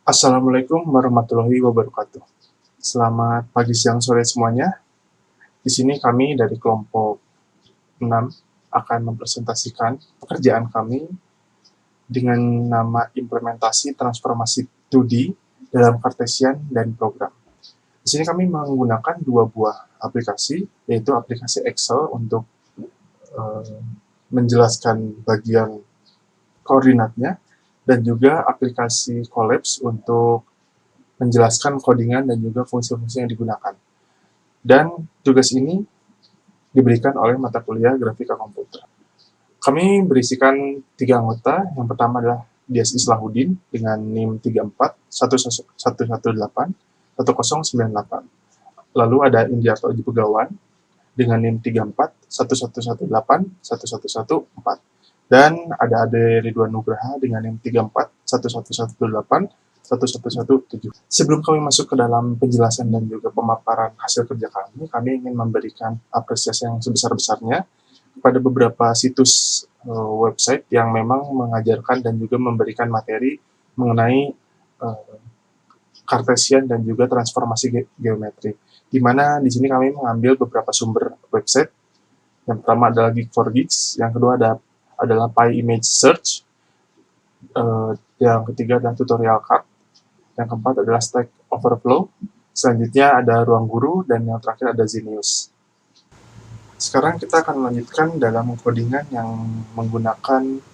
Assalamualaikum warahmatullahi wabarakatuh. Selamat pagi, siang, sore semuanya. Di sini kami dari kelompok 6 akan mempresentasikan pekerjaan kami dengan nama implementasi transformasi 2D dalam Cartesian dan program. Di sini kami menggunakan dua buah aplikasi, yaitu aplikasi Excel untuk eh, menjelaskan bagian koordinatnya, dan juga aplikasi Collapse untuk menjelaskan codingan dan juga fungsi-fungsi yang digunakan. Dan tugas ini diberikan oleh mata kuliah grafika komputer. Kami berisikan 3 anggota. Yang pertama adalah Dias Islahuddin dengan NIM 3411181098. Lalu ada Indiarto Aji Pegawan dengan NIM 3411181114. Dan ada Ade Ridwan Nugraha dengan NIM 3411181117. Sebelum kami masuk ke dalam penjelasan dan juga pemaparan hasil kerja kami ingin memberikan apresiasi yang sebesar-besarnya kepada beberapa situs website yang memang mengajarkan dan juga memberikan materi mengenai Cartesian dan juga transformasi geometri. Di mana di sini kami mengambil beberapa sumber website. Yang pertama adalah Geek4Geeks, yang kedua adalah PyImage Search, yang ketiga adalah Tutorial Card, yang keempat adalah Stack Overflow, selanjutnya ada Ruang Guru, dan yang terakhir ada Zenius. Sekarang kita akan melanjutkan dalam codingan yang menggunakan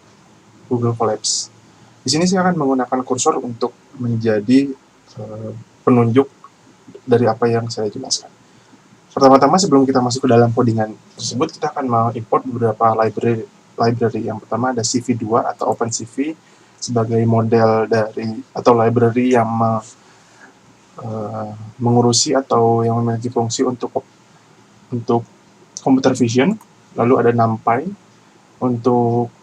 Google Collapse. Di sini saya akan menggunakan kursor untuk menjadi penunjuk dari apa yang saya jelaskan. Pertama-tama sebelum kita masuk ke dalam codingan tersebut, kita akan mengimport beberapa library. Yang pertama ada CV2 atau OpenCV sebagai model dari atau library yang mengurusi atau yang memiliki fungsi untuk computer vision. Lalu ada NumPy untuk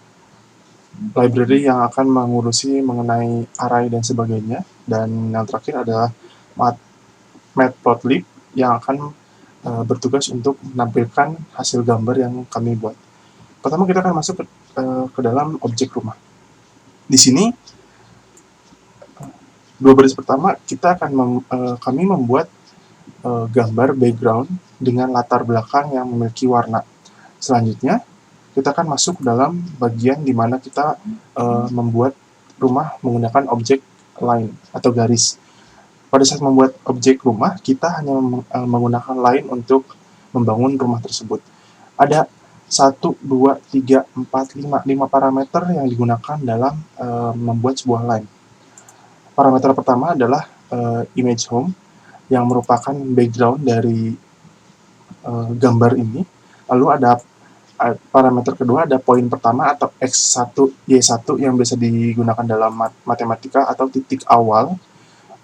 library yang akan mengurusi mengenai array dan sebagainya. Dan yang terakhir adalah Matplotlib yang akan bertugas untuk menampilkan hasil gambar yang kami buat. Pertama kita akan masuk ke dalam objek rumah. Di sini dua baris pertama kita akan kami membuat gambar background dengan latar belakang yang memiliki warna. Selanjutnya kita akan masuk dalam bagian di mana kita membuat rumah menggunakan objek line atau garis. Pada saat membuat objek rumah, kita hanya menggunakan line untuk membangun rumah tersebut. Ada 1, 2, 3, 4, 5 parameter yang digunakan dalam membuat sebuah line. Parameter pertama adalah image home, yang merupakan background dari gambar ini. Lalu ada parameter kedua, ada poin pertama atau X1, Y1 yang biasa digunakan dalam matematika atau titik awal.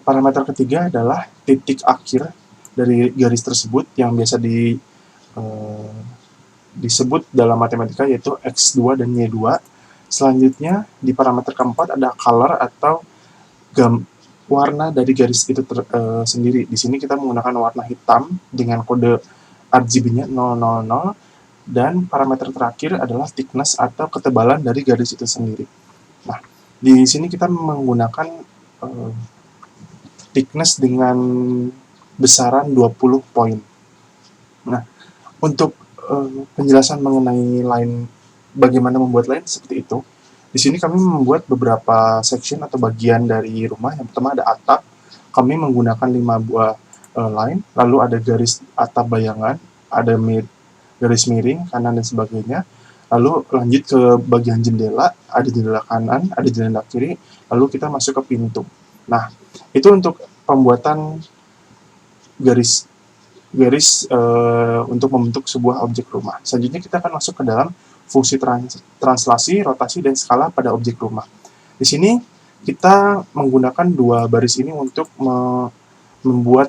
Parameter ketiga adalah titik akhir dari garis tersebut yang biasa disebut dalam matematika yaitu X2 dan Y2. Selanjutnya di parameter keempat ada color atau warna dari garis itu sendiri. Di sini kita menggunakan warna hitam dengan kode RGB-nya 000, dan parameter terakhir adalah thickness atau ketebalan dari garis itu sendiri. Nah, di sini kita menggunakan thickness dengan besaran 20 poin. Nah, untuk penjelasan mengenai line, bagaimana membuat line seperti itu. Di sini kami membuat beberapa section atau bagian dari rumah. Yang pertama ada atap. Kami menggunakan 5 buah line. Lalu ada garis atap bayangan, ada garis miring, kanan dan sebagainya. Lalu lanjut ke bagian jendela, ada jendela kanan, ada jendela kiri. Lalu kita masuk ke pintu. Nah, itu untuk pembuatan garis untuk membentuk sebuah objek rumah. Selanjutnya kita akan masuk ke dalam fungsi translasi, rotasi, dan skala pada objek rumah. Di sini kita menggunakan dua baris ini untuk membuat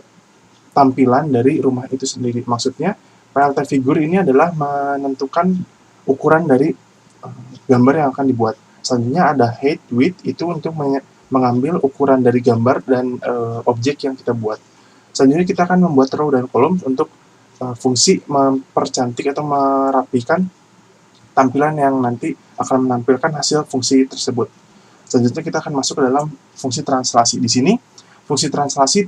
tampilan dari rumah itu sendiri. Maksudnya, PLT figure ini adalah menentukan ukuran dari gambar yang akan dibuat. Selanjutnya ada height, width, itu untuk mengambil ukuran dari gambar dan objek yang kita buat. Selanjutnya kita akan membuat row dan kolom untuk fungsi mempercantik atau merapikan tampilan yang nanti akan menampilkan hasil fungsi tersebut. Selanjutnya kita akan masuk ke dalam fungsi translasi. Di sini fungsi translasi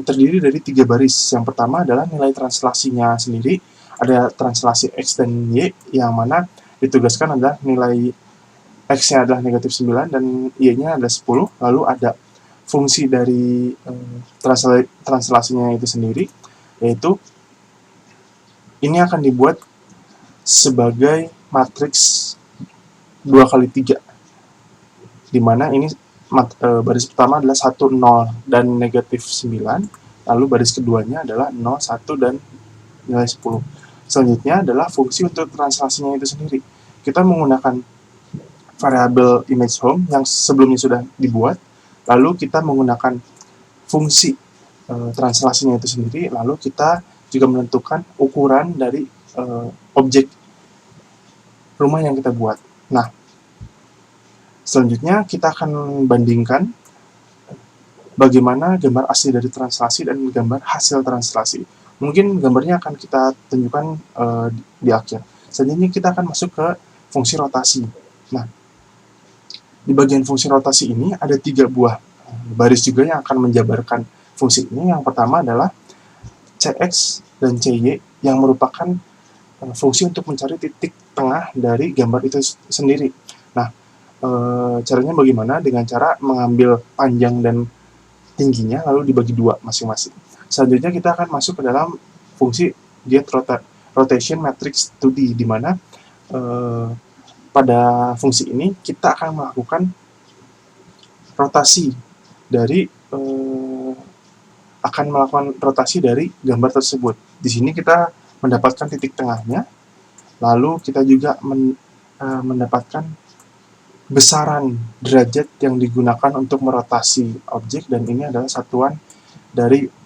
terdiri dari 3 baris. Yang pertama adalah nilai translasinya sendiri. Ada translasi X dan Y, yang mana ditugaskan adalah nilai X-nya adalah negatif 9 dan Y-nya adalah 10. Lalu ada fungsi dari translasinya itu sendiri, yaitu ini akan dibuat sebagai matriks 2x3, di mana ini baris pertama adalah 1, 0, dan negatif 9, lalu baris keduanya adalah 0, 1, dan nilai 10. Selanjutnya adalah fungsi untuk translasinya itu sendiri. Kita menggunakan variabel image home yang sebelumnya sudah dibuat, lalu kita menggunakan fungsi translasinya itu sendiri, lalu kita juga menentukan ukuran dari objek rumah yang kita buat. Nah, selanjutnya kita akan bandingkan bagaimana gambar asli dari translasi dan gambar hasil translasi. Mungkin gambarnya akan kita tunjukkan di akhir. Selanjutnya kita akan masuk ke fungsi rotasi. Nah, di bagian fungsi rotasi ini ada 3 buah baris juga yang akan menjabarkan fungsi ini. Yang pertama adalah Cx dan Cy, yang merupakan fungsi untuk mencari titik tengah dari gambar itu sendiri. Nah, caranya bagaimana? Dengan cara mengambil panjang dan tingginya lalu dibagi 2 masing-masing. Selanjutnya kita akan masuk ke dalam fungsi get rotation matrix 2D, di mana pada fungsi ini kita akan melakukan rotasi dari gambar tersebut. Di sini kita mendapatkan titik tengahnya, lalu kita juga mendapatkan besaran derajat yang digunakan untuk merotasi objek, dan ini adalah satuan dari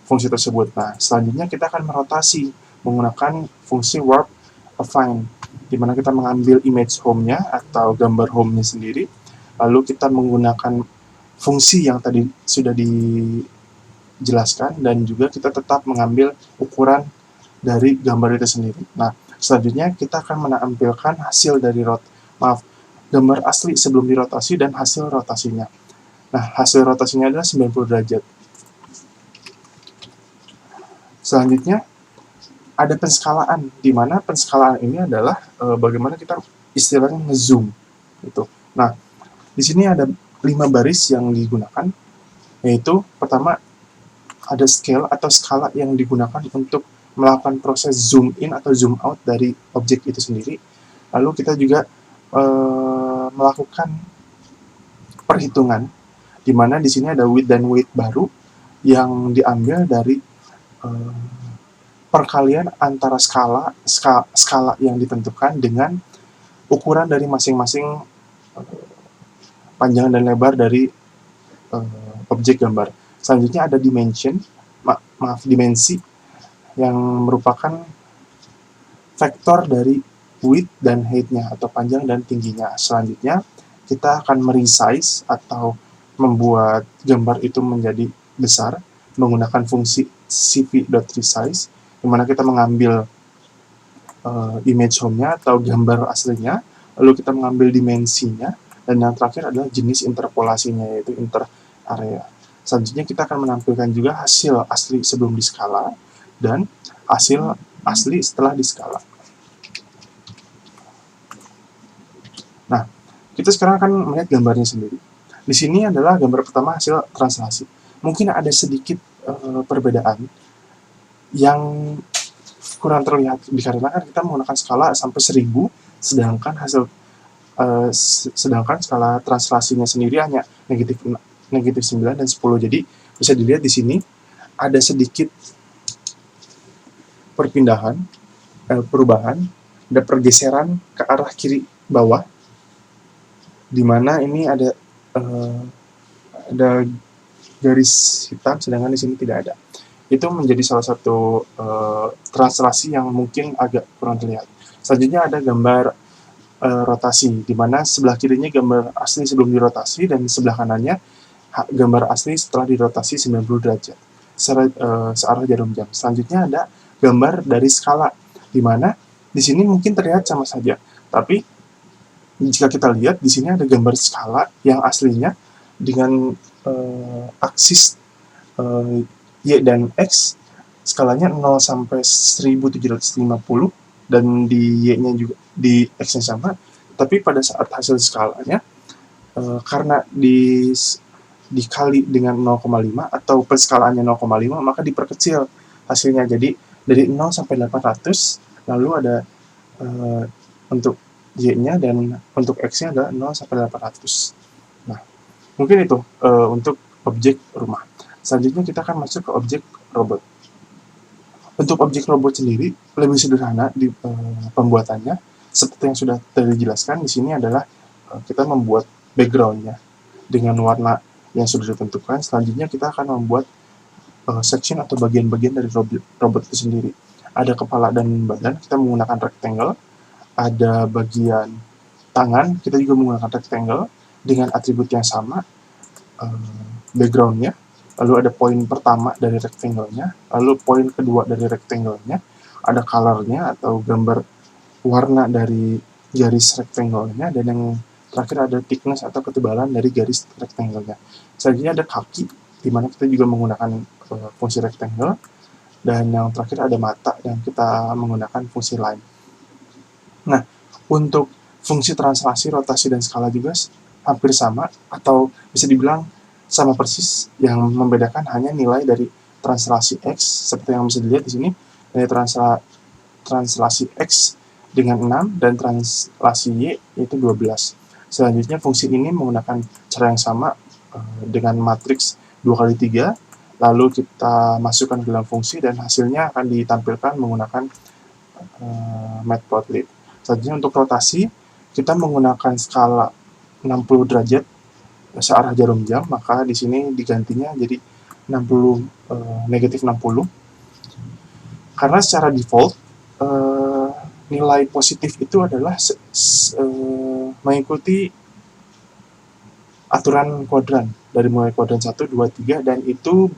fungsi tersebut. Nah, selanjutnya kita akan merotasi menggunakan fungsi warp affine, di mana kita mengambil image home-nya atau gambar home-nya sendiri, lalu kita menggunakan fungsi yang tadi sudah dijelaskan, dan juga kita tetap mengambil ukuran dari gambar itu sendiri. Nah, selanjutnya kita akan menampilkan hasil dari gambar asli sebelum dirotasi dan hasil rotasinya. Nah, hasil rotasinya adalah 90 derajat. Selanjutnya ada penskalaan, di mana penskalaan ini adalah bagaimana kita istilahnya nge-zoom gitu. Nah, di sini ada 5 baris yang digunakan, yaitu pertama ada scale atau skala yang digunakan untuk melakukan proses zoom in atau zoom out dari objek itu sendiri. Lalu kita juga melakukan perhitungan, di mana di sini ada width dan weight baru yang diambil dari perkalian antara skala yang ditentukan dengan ukuran dari masing-masing panjang dan lebar dari objek gambar. Selanjutnya ada dimensi yang merupakan vektor dari width dan height-nya atau panjang dan tingginya. Selanjutnya kita akan meresize atau membuat gambar itu menjadi besar menggunakan fungsi cv.resize, di mana kita mengambil image home-nya atau gambar aslinya, lalu kita mengambil dimensinya, dan yang terakhir adalah jenis interpolasinya, yaitu inter area. Selanjutnya kita akan menampilkan juga hasil asli sebelum diskala dan hasil asli setelah diskala. Nah, kita sekarang akan melihat gambarnya sendiri. Di sini adalah gambar pertama hasil translasi. Mungkin ada sedikit perbedaan yang kurang terlihat dikarenakan kita menggunakan skala sampai 1000, sedangkan skala translasinya sendiri hanya negatif 9 dan 10. Jadi bisa dilihat di sini ada sedikit perubahan, ada pergeseran ke arah kiri bawah, di mana ini ada garis hitam, sedangkan di sini tidak ada. Itu menjadi salah satu translasi yang mungkin agak kurang terlihat. Selanjutnya ada gambar rotasi, di mana sebelah kirinya gambar asli sebelum dirotasi dan sebelah kanannya gambar asli setelah dirotasi 90 derajat searah jarum jam. Selanjutnya ada gambar dari skala, di mana di sini mungkin terlihat sama saja, tapi Jika kita lihat di sini ada gambar skala yang aslinya dengan aksis Y dan X, skalanya 0 sampai 1750, dan di Y-nya juga, di X-nya sama, tapi pada saat hasil skalanya, karena dikali dengan 0,5 atau penskalaannya 0,5, maka diperkecil hasilnya. Jadi dari 0 sampai 800, lalu ada untuk Y-nya, dan untuk X-nya adalah 0 sampai 800. Nah, mungkin itu untuk objek rumah. Selanjutnya kita akan masuk ke objek robot. Untuk objek robot sendiri lebih sederhana di pembuatannya. Seperti yang sudah tadi dijelaskan, di sini adalah kita membuat background-nya dengan warna yang sudah ditentukan. Selanjutnya kita akan membuat section atau bagian-bagian dari robot itu sendiri. Ada kepala dan badan, kita menggunakan rectangle. Ada bagian tangan, kita juga menggunakan rectangle dengan atribut yang sama, background-nya. Lalu ada poin pertama dari rectangle-nya, lalu poin kedua dari rectangle-nya, ada color-nya atau gambar warna dari garis rectangle-nya, dan yang terakhir ada thickness atau ketebalan dari garis rectangle-nya. Selanjutnya ada kaki, di mana kita juga menggunakan fungsi rectangle, dan yang terakhir ada mata yang kita menggunakan fungsi line. Nah, untuk fungsi translasi, rotasi, dan skala juga hampir sama, atau bisa dibilang sama persis. Yang membedakan hanya nilai dari translasi X, seperti yang bisa dilihat di sini, dari translasi X dengan 6 dan translasi Y yaitu 12. Selanjutnya fungsi ini menggunakan cara yang sama dengan matriks 2x3, lalu kita masukkan ke dalam fungsi dan hasilnya akan ditampilkan menggunakan matplotlib. Selanjutnya untuk rotasi, kita menggunakan skala 60 derajat searah jarum jam, maka di sini digantinya jadi 60 negatif 60. Karena secara default nilai positif itu adalah mengikuti aturan kuadran dari mulai kuadran 1, 2, 3, dan itu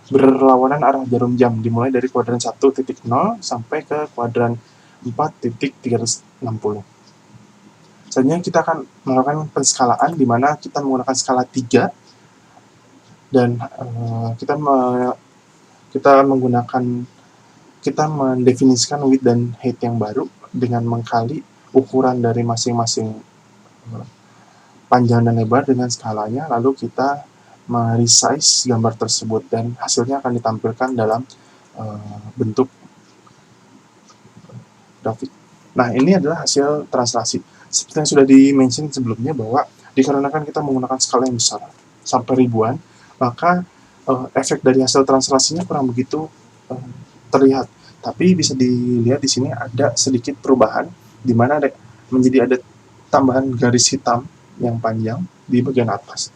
berlawanan arah jarum jam dimulai dari kuadran 1.0 sampai ke kuadran 4.360. Selanjutnya kita akan melakukan penskalaan di mana kita menggunakan skala 3, dan kita mendefinisikan width dan height yang baru dengan mengkali ukuran dari masing-masing panjang dan lebar dengan skalanya, lalu kita meresize gambar tersebut dan hasilnya akan ditampilkan dalam bentuk grafik. Nah, ini adalah hasil translasi. Seperti yang sudah di-mention sebelumnya, bahwa dikarenakan kita menggunakan skala yang besar sampai ribuan, maka efek dari hasil translasinya kurang begitu terlihat. Tapi bisa dilihat di sini ada sedikit perubahan, di mana menjadi ada tambahan garis hitam yang panjang di bagian atas.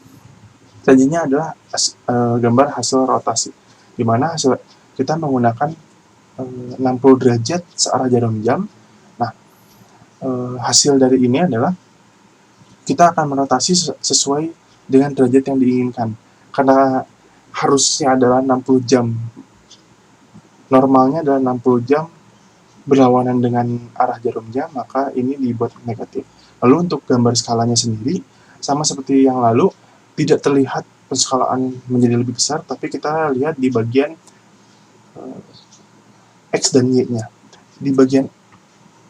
Selanjutnya adalah gambar hasil rotasi, di mana kita menggunakan 60 derajat searah jarum jam. Nah, hasil dari ini adalah kita akan merotasi sesuai dengan derajat yang diinginkan. Karena harusnya adalah 60 jam, normalnya adalah 60 jam berlawanan dengan arah jarum jam, maka ini dibuat negatif. Lalu untuk gambar skalanya sendiri, sama seperti yang lalu, tidak terlihat penskalaan menjadi lebih besar, tapi kita lihat di bagian X dan Y-nya. Di bagian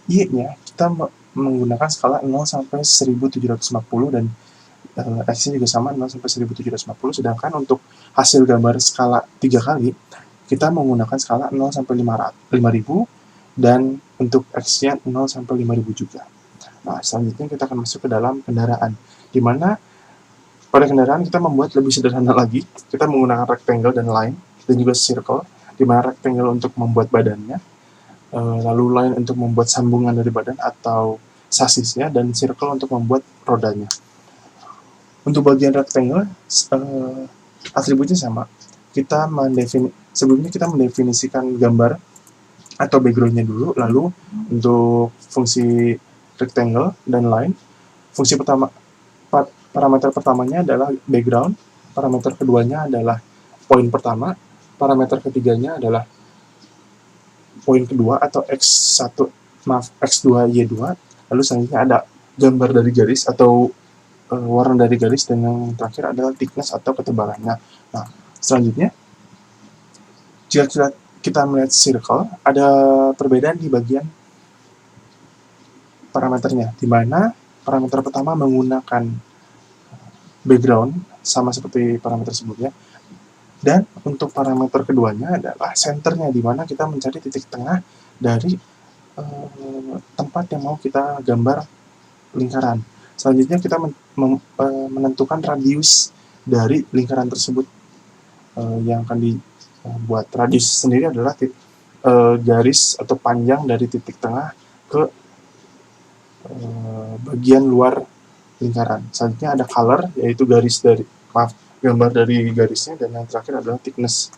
Y-nya, kita menggunakan skala 0 sampai 1750, dan X-nya juga sama, 0 sampai 1750, sedangkan untuk hasil gambar skala 3 kali, kita menggunakan skala 0 sampai 5000, dan untuk X-nya 0 sampai 5000 juga. Nah, selanjutnya kita akan masuk ke dalam kendaraan, di mana pada kendaraan kita membuat lebih sederhana lagi. Kita menggunakan rectangle dan line, dan juga circle, di mana rectangle untuk membuat badannya, lalu line untuk membuat sambungan dari badan atau sasisnya, dan circle untuk membuat rodanya. Untuk bagian rectangle, atributnya sama. Sebelumnya kita mendefinisikan gambar atau background-nya dulu, lalu untuk fungsi rectangle dan line, fungsi pertama, parameter pertamanya adalah background, parameter keduanya adalah poin pertama, parameter ketiganya adalah poin kedua atau X2, Y2, lalu selanjutnya ada gambar dari garis atau warna dari garis, dan yang terakhir adalah thickness atau ketebalannya. Nah, selanjutnya jika kita melihat circle, ada perbedaan di bagian parameternya, di mana parameter pertama menggunakan background sama seperti parameter sebelumnya, dan untuk parameter keduanya adalah centernya, di mana kita mencari titik tengah dari tempat yang mau kita gambar lingkaran. Selanjutnya kita menentukan radius dari lingkaran tersebut yang akan dibuat. Radius sendiri adalah garis atau panjang dari titik tengah ke bagian luar lingkaran. Selanjutnya ada color, yaitu gambar dari garisnya, dan yang terakhir adalah thickness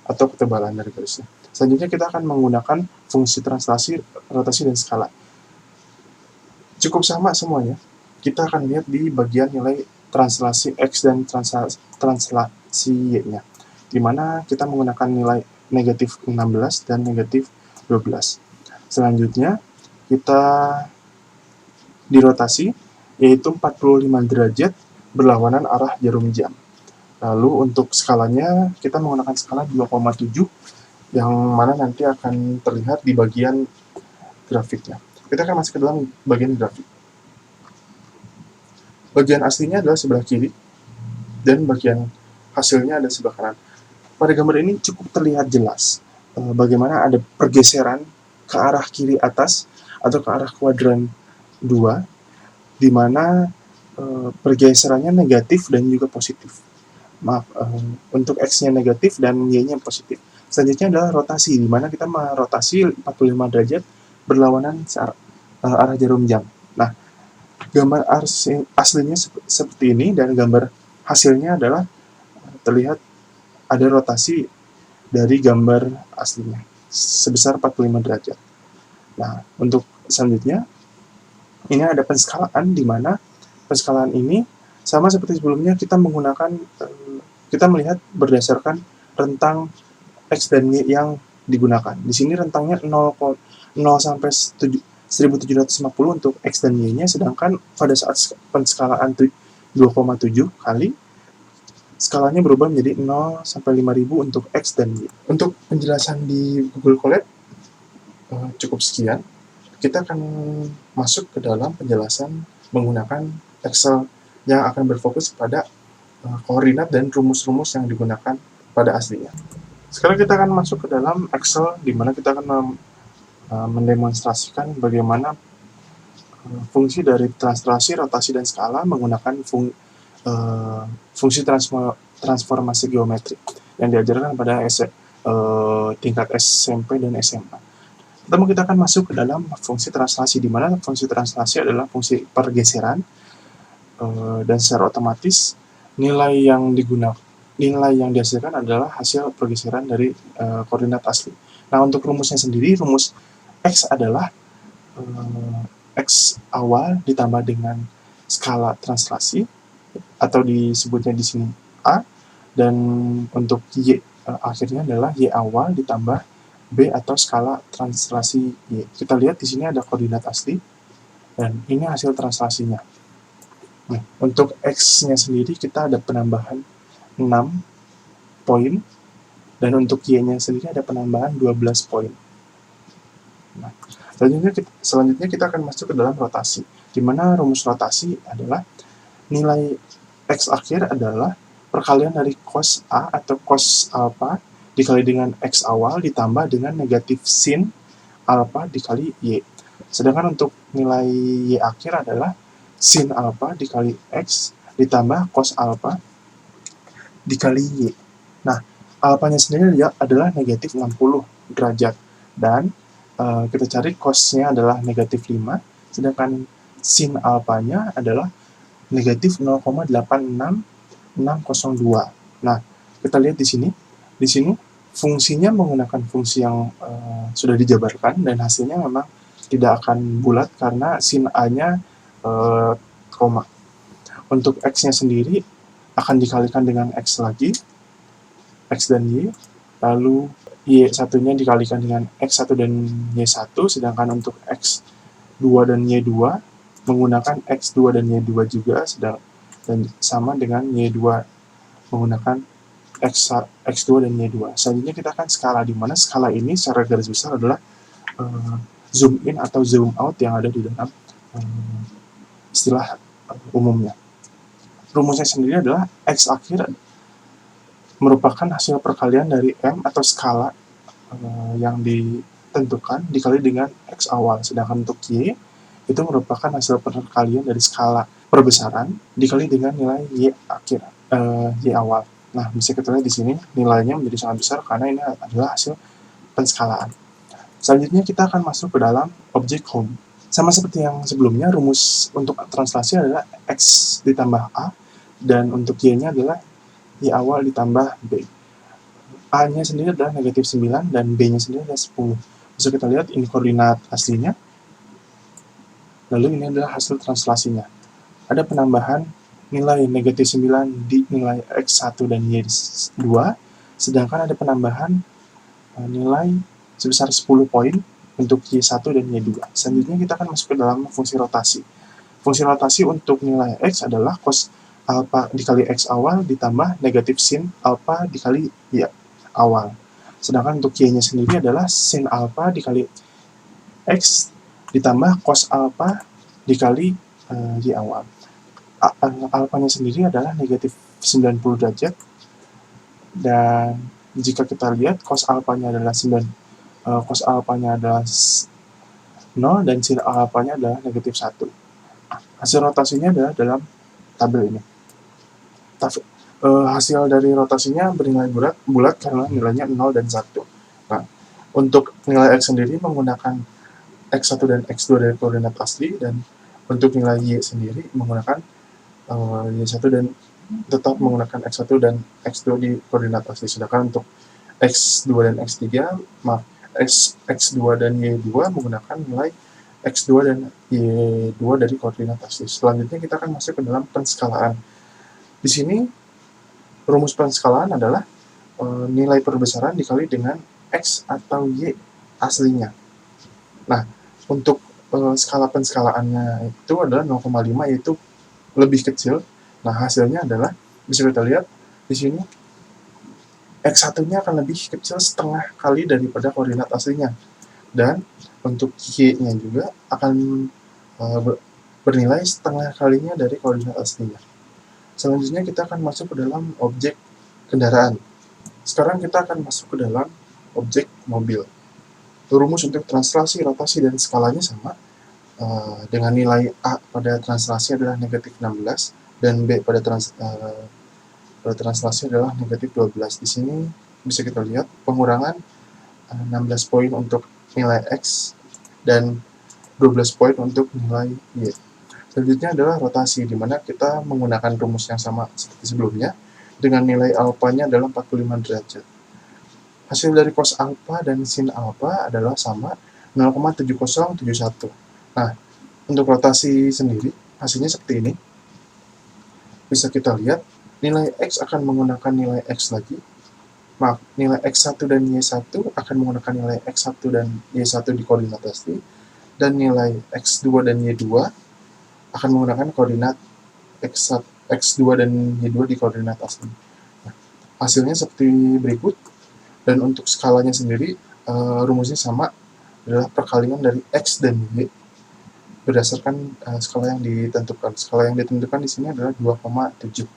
atau ketebalan dari garisnya. Selanjutnya kita akan menggunakan fungsi translasi, rotasi, dan skala. Cukup sama semuanya. Kita akan lihat di bagian nilai translasi X dan translasi Y-nya, di mana kita menggunakan nilai negatif 16 dan negatif 12. Selanjutnya kita dirotasi, yaitu 45 derajat berlawanan arah jarum jam. Lalu untuk skalanya, kita menggunakan skala 2,7, yang mana nanti akan terlihat di bagian grafiknya. Kita akan masuk ke dalam bagian grafik. Bagian aslinya adalah sebelah kiri, dan bagian hasilnya ada sebelah kanan. Pada gambar ini cukup terlihat jelas bagaimana ada pergeseran ke arah kiri atas atau ke arah kuadran 2, di mana pergeserannya negatif dan juga positif. Untuk X-nya negatif dan Y-nya positif. Selanjutnya adalah rotasi, di mana kita merotasi 45 derajat berlawanan arah jarum jam. Nah, gambar aslinya seperti ini, dan gambar hasilnya adalah terlihat ada rotasi dari gambar aslinya sebesar 45 derajat. Nah, untuk selanjutnya, ini ada penskalaan, di mana penskalaan ini sama seperti sebelumnya, kita melihat berdasarkan rentang X dan Y yang digunakan. Di sini rentangnya 0 sampai 1750 untuk X dan Y-nya, sedangkan pada saat penskalaan 2,7 kali, skalanya berubah menjadi 0 sampai 5000 untuk X dan Y. Untuk penjelasan di Google Colab cukup sekian. Kita akan masuk ke dalam penjelasan menggunakan Excel yang akan berfokus pada koordinat dan rumus-rumus yang digunakan pada aslinya. Sekarang kita akan masuk ke dalam Excel, di mana kita akan mendemonstrasikan bagaimana fungsi dari translasi, rotasi, dan skala menggunakan fungsi transformasi geometrik yang diajarkan pada tingkat SMP dan SMA. Pertama, kita akan masuk ke dalam fungsi translasi, di mana fungsi translasi adalah fungsi pergeseran, dan secara otomatis nilai yang dihasilkan adalah hasil pergeseran dari koordinat asli. Nah, untuk rumusnya sendiri, rumus X adalah X awal ditambah dengan skala translasi, atau disebutnya di sini A, dan untuk Y akhirnya adalah Y awal ditambah B atau skala translasi Y. Kita lihat di sini ada koordinat asli, dan ini hasil translasinya. Nah, untuk X-nya sendiri kita ada penambahan 6 poin, dan untuk Y-nya sendiri ada penambahan 12 poin. Nah, selanjutnya kita akan masuk ke dalam rotasi, di mana rumus rotasi adalah nilai X akhir adalah perkalian dari cos A atau cos alpha dikali dengan X awal ditambah dengan negatif sin alpha dikali Y. Sedangkan untuk nilai Y akhir adalah sin alpha dikali X ditambah cos alpha dikali Y. Nah, alpanya sendiri adalah negatif 60 derajat, dan kita cari cosnya adalah negatif 5, sedangkan sin alpanya adalah negatif 0,86602. Nah, kita lihat di sini fungsinya menggunakan fungsi yang sudah dijabarkan, dan hasilnya memang tidak akan bulat karena sin A-nya koma. Untuk X-nya sendiri akan dikalikan dengan X lagi, X dan Y, lalu Y1-nya dikalikan dengan X1 dan Y1, sedangkan untuk X2 dan Y2 menggunakan X2 dan Y2 juga, dan sama dengan Y2 menggunakan X2 dan Y2. Selanjutnya kita akan skala, di mana skala ini secara garis besar adalah zoom in atau zoom out yang ada di dalam istilah umumnya. Rumusnya sendiri adalah X akhir merupakan hasil perkalian dari M atau skala yang ditentukan dikali dengan X awal, sedangkan untuk Y itu merupakan hasil perkalian dari skala perbesaran dikali dengan nilai Y akhir, Y awal. Nah, bisa kita lihat di sini nilainya menjadi sangat besar karena ini adalah hasil penskalaan. Selanjutnya kita akan masuk ke dalam objek home. Sama seperti yang sebelumnya, rumus untuk translasi adalah X ditambah A, dan untuk Y-nya adalah Y awal ditambah B. A-nya sendiri adalah negatif 9 dan B-nya sendiri adalah 10. Bisa kita lihat ini koordinat aslinya, lalu ini adalah hasil translasinya. Ada penambahan nilai negatif 9 di nilai X1 dan Y2, sedangkan ada penambahan nilai sebesar 10 poin untuk Y1 dan Y2. Selanjutnya kita akan masuk ke dalam fungsi rotasi. Fungsi rotasi untuk nilai X adalah cos alpha dikali X awal ditambah negatif sin alpha dikali Y awal. Sedangkan untuk Y-nya sendiri adalah sin alpha dikali X ditambah cos alpha dikali Y awal. Alpha-nya sendiri adalah negatif 90 derajat, dan jika kita lihat cos alpha-nya adalah 0 dan sin alpha-nya adalah negatif 1. Hasil rotasinya adalah dalam tabel ini. Hasil dari rotasinya bernilai bulat karena nilainya 0 dan 1. Nah, untuk nilai X sendiri menggunakan X1 dan X2 dari koordinat asli, dan untuk nilai Y sendiri menggunakan Y1 dan tetap menggunakan X1 dan X2 di koordinat asli. Sedangkan untuk X2 dan X3, X2 dan Y2 menggunakan nilai X2 dan Y2 dari koordinat asli. Selanjutnya kita akan masuk ke dalam penskalaan. Di sini rumus penskalaan adalah nilai perbesaran dikali dengan X atau Y aslinya. Nah, untuk skala penskalaannya itu adalah 0,5, yaitu lebih kecil. Nah, hasilnya adalah bisa kita lihat di sini X1-nya akan lebih kecil setengah kali daripada koordinat aslinya, dan untuk Y-nya juga akan bernilai setengah kalinya dari koordinat aslinya. Selanjutnya kita akan masuk ke dalam objek kendaraan. Sekarang kita akan masuk ke dalam objek mobil. Rumus untuk translasi, rotasi, dan skalanya sama. Dengan nilai A pada translasi adalah negatif 16, dan B pada translasi adalah negatif 12. Di sini bisa kita lihat pengurangan 16 poin untuk nilai X dan 12 poin untuk nilai Y. Selanjutnya adalah rotasi, di mana kita menggunakan rumus yang sama seperti sebelumnya, dengan nilai alpha-nya adalah 45 derajat. Hasil dari cos alpha dan sin alpha adalah sama 0,7071. Nah, untuk rotasi sendiri, hasilnya seperti ini. Bisa kita lihat, nilai X akan menggunakan nilai X lagi. Maaf, nilai X1 dan Y1 akan menggunakan nilai X1 dan Y1 di koordinat asli, dan nilai X2 dan Y2 akan menggunakan koordinat X2 dan Y2 di koordinat asli. Nah, hasilnya seperti berikut, dan untuk skalanya sendiri, rumusnya sama, adalah perkalian dari X dan Y berdasarkan skala yang ditentukan. Skala yang ditentukan di sini adalah 2,7.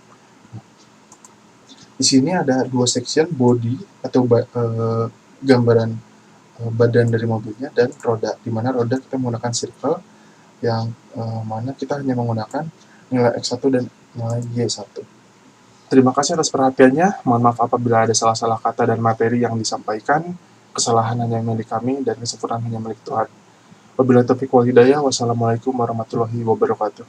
Di sini ada dua section, body atau gambaran badan dari mobilnya, dan roda, di mana roda kita menggunakan circle, yang mana kita hanya menggunakan nilai X1 dan nilai Y1. Terima kasih atas perhatiannya. Mohon maaf apabila ada salah-salah kata dan materi yang disampaikan. Kesalahan hanya milik kami dan kesempurnaan hanya milik Tuhan. Wabillahi taufiq wal hidayah. Wassalamualaikum warahmatullahi wabarakatuh.